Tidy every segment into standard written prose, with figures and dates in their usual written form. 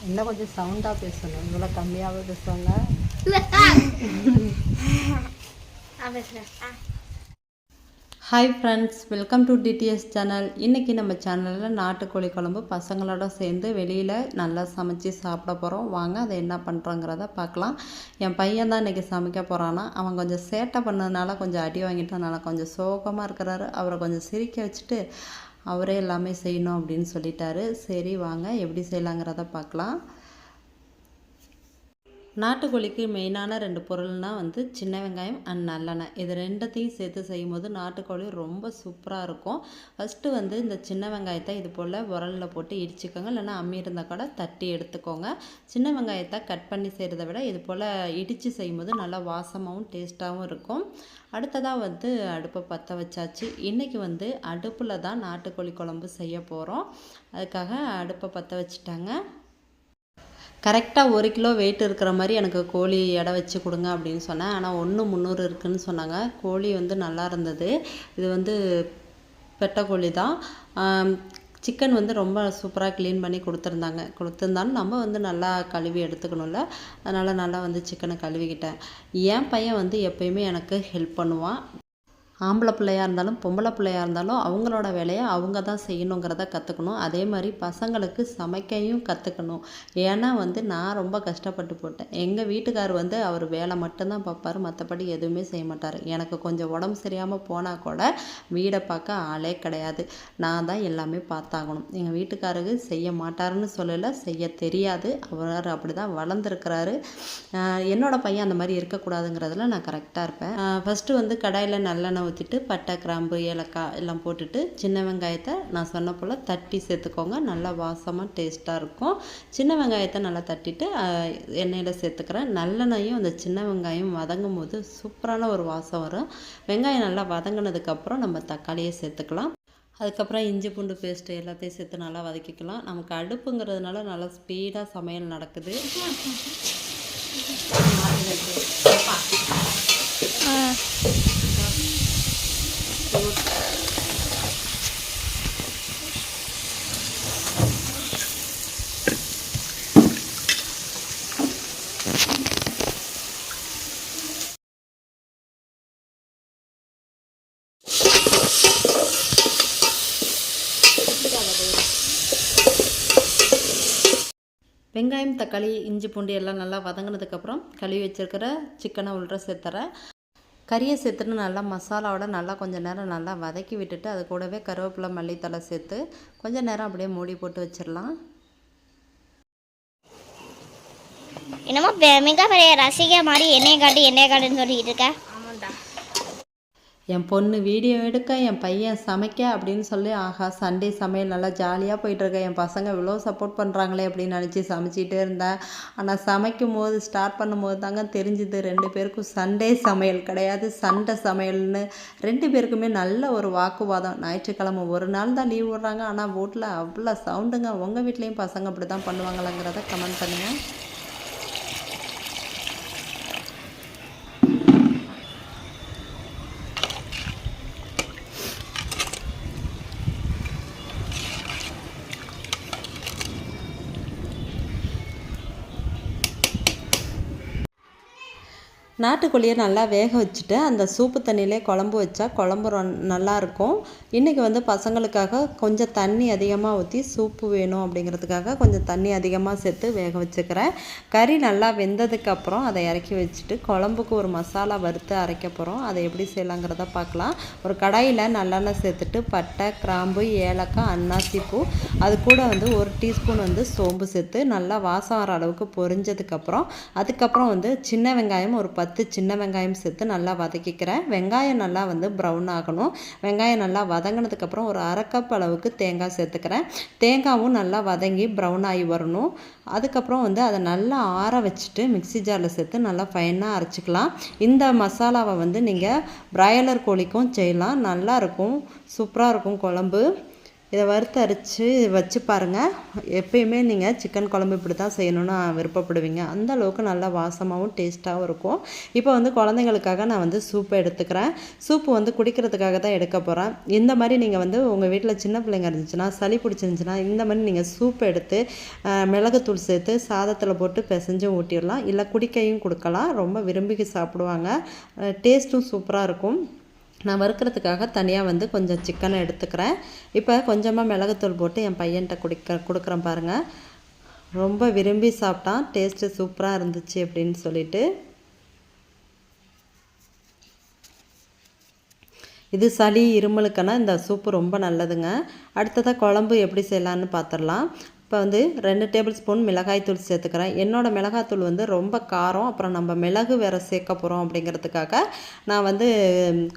இன்னும் கொஞ்சம் சவுண்டாக பேசணும், இவ்வளோ கம்மியாகவே பேசுவாங்க. Hi friends, welcome to DTS channel. இன்றைக்கி நம்ம சேனலில் நாட்டுக்கோழி குழம்பு பசங்களோட சேர்ந்து வெளியில் நல்லா சமைச்சி சாப்பிட போகிறோம். வாங்க அதை என்ன பண்ணுறோங்கிறத பார்க்கலாம். என் பையன் தான் இன்றைக்கி சமைக்க போகிறான்னா, அவன் கொஞ்சம் சேட்டை பண்ணதுனால கொஞ்சம் அடி வாங்கிட்டனால கொஞ்சம் சோகமாக இருக்கிறாரு. அவரை கொஞ்சம் சிரிக்க வச்சுட்டு அவரே எல்லாமே செய்யணும் அப்படின்னு சொல்லிட்டாரு. சரி வாங்க எப்படி செய்யலாங்கிறத பார்க்கலாம். நாட்டுக்கோழிக்கு மெயினான 2 பொருள்னால் வந்து சின்ன வெங்காயம் அண்ட் நல்லெண்ணெய். இது ரெண்டத்தையும் சேர்த்து செய்யும்போது நாட்டுக்கோழி ரொம்ப சூப்பராக இருக்கும். ஃபஸ்ட்டு வந்து இந்த சின்ன வெங்காயத்தை இது போல் உரலில் போட்டு இடிச்சுக்கோங்க, இல்லைன்னா அம்மி இருந்தால் கூட தட்டி எடுத்துக்கோங்க. சின்ன வெங்காயத்தை கட் பண்ணி செய்கிறத விட இது போல் இடித்து செய்யும்போது நல்லா வாசமாகவும் டேஸ்ட்டாகவும் இருக்கும். அடுத்ததாக வந்து அடுப்பை பற்ற வச்சாச்சு. இன்றைக்கி வந்து அடுப்பில் தான் நாட்டுக்கோழி குழம்பு செய்ய போகிறோம். அதுக்காக அடுப்பை பற்ற வச்சுட்டாங்க. கரெக்டாக 1 கிலோ வெயிட் இருக்கிற மாதிரி எனக்கு கோழி எடை வச்சு கொடுங்க அப்படின்னு சொன்னேன். ஆனால் 1 300 இருக்குதுன்னு சொன்னாங்க. கோழி வந்து நல்லா இருந்தது. இது வந்து பெட்டை கோழி தான். சிக்கன் வந்து ரொம்ப சூப்பராக க்ளீன் பண்ணி கொடுத்துருந்தாலும் நம்ம வந்து நல்லா கழுவி எடுத்துக்கணும்ல, அதனால் நல்லா வந்து சிக்கனை கழுவிக்கிட்டேன். என் பையன் வந்து எப்பயுமே எனக்கு ஹெல்ப் பண்ணுவான். ஆம்பளை பிள்ளையாக இருந்தாலும் பொம்பளை பிள்ளையாக இருந்தாலும் அவங்களோட வேலையை அவங்க தான் செய்யணுங்கிறத கற்றுக்கணும். அதே மாதிரி பசங்களுக்கு சமைக்கையும் கற்றுக்கணும். ஏன்னா வந்து நான் ரொம்ப கஷ்டப்பட்டு போட்டேன். எங்கள் வீட்டுக்கார் வந்து அவர் வேலை மட்டும்தான் பார்ப்பார், மற்றபடி எதுவுமே செய்ய மாட்டார். எனக்கு கொஞ்சம் உடம்பு சரியாமல் போனால் கூட வீடை பார்க்க ஆளே கிடையாது, நான் தான் எல்லாமே பார்த்தாகணும். எங்கள் வீட்டுக்காரருக்கு செய்ய மாட்டாருன்னு சொல்லலை, செய்ய தெரியாது. அவர் அப்படி தான் வளர்ந்துருக்கிறாரு. என்னோடய பையன் அந்த மாதிரி இருக்கக்கூடாதுங்கிறதுல நான் கரெக்டாக இருப்பேன். ஃபஸ்ட்டு வந்து கடாயில் நல்லெண்ணெய் ஊற்றிட்டு பட்டை, கிராம்பு, ஏலக்காய் எல்லாம் போட்டுட்டு சின்ன வெங்காயத்தை நான் சொன்ன போல் தட்டி சேர்த்துக்கோங்க. நல்லா வாசமாக டேஸ்ட்டாக இருக்கும். சின்ன வெங்காயத்தை நல்லா தட்டிட்டு எண்ணெயில் சேர்த்துக்கிறேன். நல்லெண்ணெயும் அந்த சின்ன வெங்காயம் வதங்கும் போது சூப்பரான ஒரு வாசம் வரும். வெங்காயம் நல்லா வதங்கினதுக்கப்புறம் நம்ம தக்காளியை சேர்த்துக்கலாம். அதுக்கப்புறம் இஞ்சி பூண்டு பேஸ்ட்டு எல்லாத்தையும் சேர்த்து நல்லா வதக்கிக்கலாம். நமக்கு அடுப்புங்கிறதுனால நல்லா ஸ்பீடாக சமையல் நடக்குது. வெங்காயம், தக்காளி, இஞ்சி பூண்டு எல்லாம் நல்லா வதங்கினதுக்கப்புறம் கழுவி வச்சுருக்கிற சிக்கனை உள்ள சேர்த்துறேன். கறியை சேர்த்துட்டு நல்லா மசாலாவோட நல்லா கொஞ்சம் நேரம் நல்லா வதக்கி விட்டுட்டு அது கூடவே கருவேப்பிலை, மல்லித்தலை சேர்த்து கொஞ்சம் நேரம் அப்படியே மூடி போட்டு வச்சிடலாம். என்னமோ மிக பெரிய ரசிகை மாதிரி என்னைய காட்டுன்னு சொல்லிட்டு இருக்க. என் பொண்ணு வீடியோ எடுக்க, என் பையன் சமைக்க அப்படின்னு சொல்லி ஆஹா சண்டே சமையல் நல்லா ஜாலியாக போயிட்டுருக்கேன். என் பசங்க இவ்வளோ சப்போர்ட் பண்ணுறாங்களே அப்படின்னு நினச்சி சமைச்சிட்டே இருந்தேன். ஆனால் சமைக்கும் போது ஸ்டார்ட் பண்ணும்போது தாங்க தெரிஞ்சுது 2 பேருக்கும் சண்டே சமையல் கிடையாது, சண்டை சமையல்னு. 2 பேருக்குமே நல்ல ஒரு வாக்குவாதம். ஞாயிற்றுக்கிழமை ஒரு நாள் தான் லீவ் விடுறாங்க, ஆனால் வீட்டில் அவ்வளோ சவுண்டுங்க. உங்கள் வீட்லேயும் பசங்க அப்படி தான் பண்ணுவாங்களாங்கிறத கமெண்ட் பண்ணுங்கள். நாட்டுக்கோழியை நல்லா வேக வச்சுட்டு அந்த சூப்பு தண்ணியிலே குழம்பு வச்சா குழம்பு நல்லாயிருக்கும். இன்றைக்கி வந்து பசங்களுக்காக கொஞ்சம் தண்ணி அதிகமாக ஊற்றி சூப்பு வேணும் அப்படிங்கிறதுக்காக கொஞ்சம் தண்ணி அதிகமாக சேர்த்து வேக வச்சுக்கிறேன். கறி நல்லா வெந்ததுக்கப்புறம் அதை இறக்கி வச்சுட்டு குழம்புக்கு ஒரு மசாலா வறுத்து அரைக்க போகிறோம். அதை எப்படி செய்யலாங்கிறத பார்க்கலாம். ஒரு கடாயில் நல்லெண்ணெய் சேர்த்துட்டு பட்டை, கிராம்பு, ஏலக்காய், அன்னாசி பூ, அது கூட வந்து 1 டீஸ்பூன் வந்து சோம்பு சேர்த்து நல்லா வாசம் வர அளவுக்கு பொரிஞ்சதுக்கப்புறம் அதுக்கப்புறம் வந்து சின்ன வெங்காயம் ஒரு 10 சின்ன வெங்காயம் சேர்த்து நல்லா வதக்கிக்கிறேன். வெங்காயம் நல்லா வந்து ப்ரௌன் ஆகணும். வெங்காயம் நல்லா வதங்கினதுக்கப்புறம் ஒரு 1/2 கப் அளவுக்கு தேங்காய் சேர்த்துக்கிறேன். தேங்காயும் நல்லா வதங்கி ப்ரௌன் ஆகி வரணும். அதுக்கப்புறம் வந்து அதை நல்லா ஆற வச்சுட்டு மிக்ஸி ஜாரில் சேர்த்து நல்லா ஃபைனாக அரைச்சிக்கலாம். இந்த மசாலாவை வந்து நீங்கள் பிராய்லர் கோழிக்கும் செய்யலாம், நல்லாயிருக்கும், சூப்பராக இருக்கும் குழம்பு. இதை வறுத்து அரைச்சி வச்சு பாருங்கள். எப்பயுமே நீங்கள் சிக்கன் குழம்பு இப்படி தான் செய்யணும்னு விருப்பப்படுவீங்க. அந்த அளவுக்கு நல்லா வாசமாகவும் டேஸ்ட்டாகவும் இருக்கும். இப்போ வந்து குழந்தைங்களுக்காக நான் வந்து சூப்பை எடுத்துக்கிறேன். சூப்பு வந்து குடிக்கிறதுக்காக தான் எடுக்க போகிறேன். இந்த மாதிரி நீங்கள் வந்து உங்கள் வீட்டில் சின்ன பிள்ளைங்க இருந்துச்சுன்னா, சளி பிடிச்சிருந்துச்சுன்னா இந்த மாதிரி நீங்கள் சூப்பை எடுத்து மிளகுத்தூள் சேர்த்து சாதத்தில் போட்டு பிசைஞ்சு ஊட்டிடலாம். இல்லை குடிக்கையும் கொடுக்கலாம். ரொம்ப விரும்பி சாப்பிடுவாங்க. டேஸ்ட்டும் சூப்பராக இருக்கும். நான் வறுக்கிறதுக்காக தனியாக வந்து கொஞ்சம் சிக்கனை எடுத்துக்கிறேன். இப்போ கொஞ்சமாக மிளகுத்தூள் போட்டு என் பையன்கிட்ட கொடுக்குறேன் பாருங்கள். ரொம்ப விரும்பி சாப்பிட்டான். டேஸ்ட்டு சூப்பராக இருந்துச்சு அப்படின்னு சொல்லிட்டு. இது சளி இருமலுக்கான இந்த சூப்பு ரொம்ப நல்லதுங்க. அடுத்ததாக குழம்பு எப்படி செய்யலான்னு பார்த்துடலாம். இப்போ வந்து 2 டேபிள் ஸ்பூன் மிளகாய்த்தூள் சேர்த்துக்கிறேன். என்னோடய மிளகாய்த்தூள் வந்து ரொம்ப காரம், அப்புறம் நம்ம மிளகு வேறு சேர்க்க போகிறோம் அப்படிங்கிறதுக்காக நான் வந்து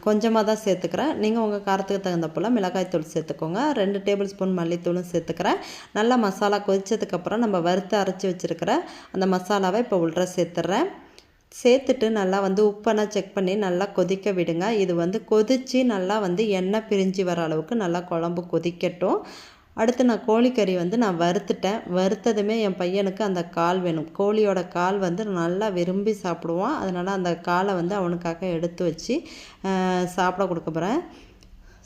கொஞ்சமாக தான் சேர்த்துக்கிறேன். நீங்கள் உங்கள் காரத்துக்கு தகுந்த போல் மிளகாய்த்தூள் சேர்த்துக்கோங்க. 2 டேபிள் ஸ்பூன் மல்லித்தூளும் சேர்த்துக்கிறேன். நல்லா மசாலா கொதித்ததுக்கப்புறம் நம்ம வறுத்து அரைச்சி வச்சுருக்கிற அந்த மசாலாவை இப்போ உள்ள சேர்த்துட்றேன். சேர்த்துட்டு நல்லா வந்து உப்பெல்லாம் செக் பண்ணி நல்லா கொதிக்க விடுங்க. இது வந்து கொதித்து நல்லா வந்து எண்ணெய் பிரிஞ்சு வர அளவுக்கு நல்லா குழம்பு கொதிக்கட்டும். அடுத்து நான் கோழிக்கறி வந்து நான் வறுத்துட்டேன். வறுத்ததுமே என் பையனுக்கு அந்த கால் வேணும். கோழியோட கால் வந்து நல்லா விரும்பி சாப்பிடுவான். அதனால் அந்த காலை வந்து அவனுக்காக எடுத்து வச்சு சாப்பிட கொடுக்க போகிறேன்.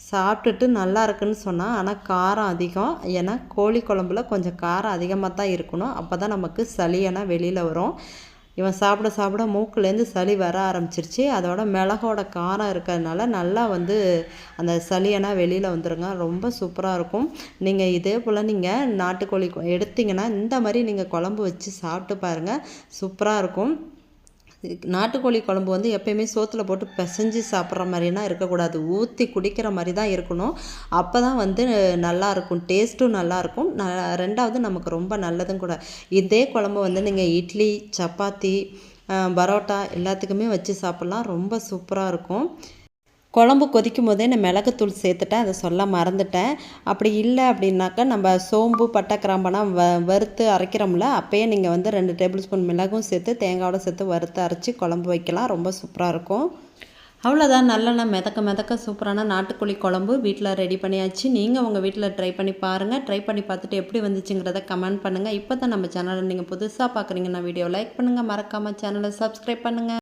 சாப்பிட்டுட்டு நல்லா இருக்குன்னு சொன்னான். ஆனால் காரம் அதிகம். ஏன்னா கோழி குழம்புல கொஞ்சம் காரம் அதிகமாக தான் இருக்கணும். அப்போ தான் நமக்கு சளியெல்லாம் வெளியில் வரும். இவன் சாப்பிட சாப்பிட மூக்குலேருந்து சளி வர ஆரம்பிச்சிருச்சு. அதோட மிளகோட காரம் இருக்கிறதுனால நல்லா வந்து அந்த சளியெல்லாம் வெளியில் வந்துடுங்க. ரொம்ப சூப்பராக இருக்கும். நீங்கள் இதே போல் நீங்கள் நாட்டுக்கோழி எடுத்திங்கன்னா இந்த மாதிரி நீங்கள் குழம்பு வச்சு சாப்பிட்டு பாருங்கள். சூப்பராக இருக்கும். நாட்டுக்கோழி குழம்பு வந்து எப்பயுமே சோத்தில் போட்டு பிசைஞ்சு சாப்பிட்ற மாதிரினா இருக்கக்கூடாது. ஊற்றி குடிக்கிற மாதிரி தான் இருக்கணும். அப்போ தான் வந்து நல்லாயிருக்கும். டேஸ்ட்டும் நல்லாயிருக்கும். ரெண்டாவது நமக்கு ரொம்ப நல்லதும் கூட. இதே குழம்பு வந்து நீங்கள் இட்லி, சப்பாத்தி, பரோட்டா எல்லாத்துக்குமே வச்சு சாப்பிட்லாம். ரொம்ப சூப்பராக இருக்கும். குழம்பு கொதிக்கும் போதே நான் மிளகுத்தூள் சேர்த்துட்டேன். அதை சொல்ல மறந்துட்டேன். அப்படி இல்லை அப்படின்னாக்கா நம்ம சோம்பு, பட்டை, கிராம்பெல்லாம் வறுத்து அரைக்கிறோம்ல, அப்போயே நீங்கள் வந்து 2 டேபிள் ஸ்பூன் மிளகும் சேர்த்து தேங்காயோட சேர்த்து வறுத்து அரைச்சி குழம்பு வைக்கலாம். ரொம்ப சூப்பராக இருக்கும். அவ்வளோதான். நல்லெண்ணெய் மிதக்க சூப்பரான நாட்டுக்கோழி குழம்பு வீட்டில் ரெடி பண்ணியாச்சு. நீங்கள் உங்கள் வீட்டில் ட்ரை பண்ணி பாருங்கள். ட்ரை பண்ணி பார்த்துட்டு எப்படி வந்துச்சுங்கிறத கமெண்ட் பண்ணுங்கள். இப்போ தான் நம்ம சேனலை நீங்கள் புதுசாக பார்க்குறீங்கன்னா வீடியோ லைக் பண்ணுங்கள். மறக்காமல் சேனலை சப்ஸ்கிரைப் பண்ணுங்கள்.